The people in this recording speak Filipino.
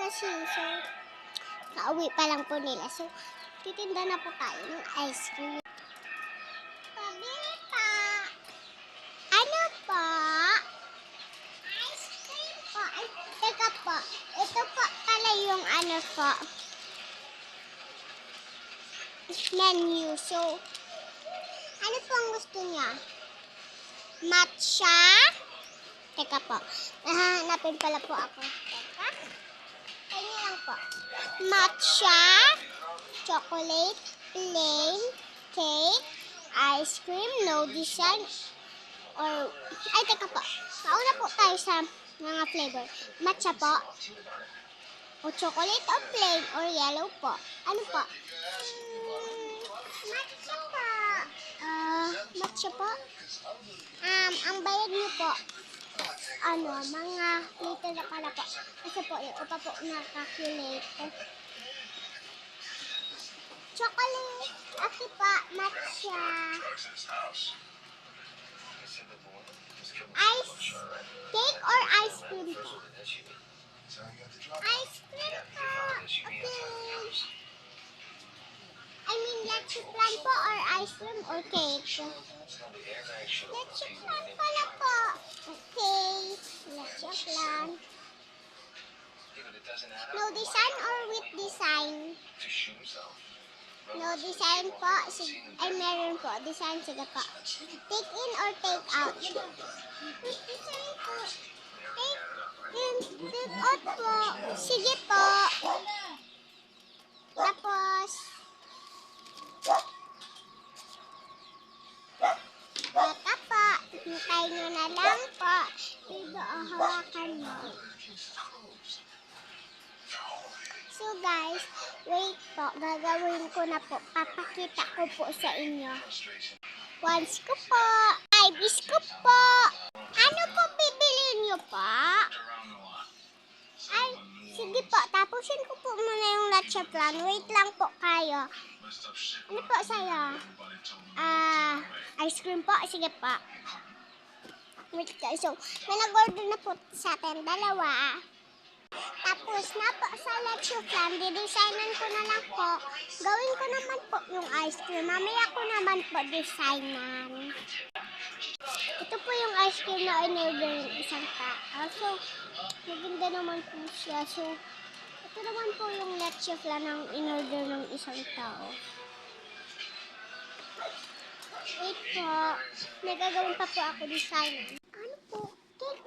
kasi. So, kauwi pa lang po nila. So, titinda na po tayo ng ice cream. Pabili pa. Ano po? Ice cream po. Ay, teka po. Ito po pala yung ano po. Menu. So, ano po ang gusto niya? Matcha? Teka po. Nahanapin pala po ako. Teka. Kanya lang po. Matcha, chocolate, plain, cake, ice cream, no design, or... Ay, teka po. Mauna po tayo sa mga flavor. Matcha po. O chocolate or plain or yellow po. Ano po? Matcha po. Matcha po. Ang bayad niyo po, mga liter na pala po. Kasi po, yung pa po na-calculate. Chocolate. Ako pa, matcha. Ice cake or ice cream po? Ice cream po. Okay. I mean, leche plan po or ice cream or cake? Leche plan pala po. Okay. Leche plan. No design or with design? No design po. Ay, meron po. Design, sige po. Take in or take out? With design po. Take out po. Sige po. Tapos, bata po. Hintay nyo na lang po. Dito, hawakan mo. So guys, wait po. Gagawin ko na po. Papakita ko po sa inyo. One scoop po. 5 scoop po. Ano po bibilin nyo po? Ay, sige po. Tapusin ko po muna yung leche plan. Wait lang po kayo. Ano po sa'yo? Ice cream po. Sige po. Wait kayo. So, may nag-order na po sa atin. Dalawa. Tapos na po sa leche plan, didesignan ko na lang po. Gawin ko naman po yung ice cream. Mamaya ko naman po designan. Ito po yung ice cream na in-order ng isang tao. So, maganda naman po siya. So, ito naman po yung leche plan ng in-order ng isang tao. Wait po. May gagawin pa po ako design. Ano po? Cake.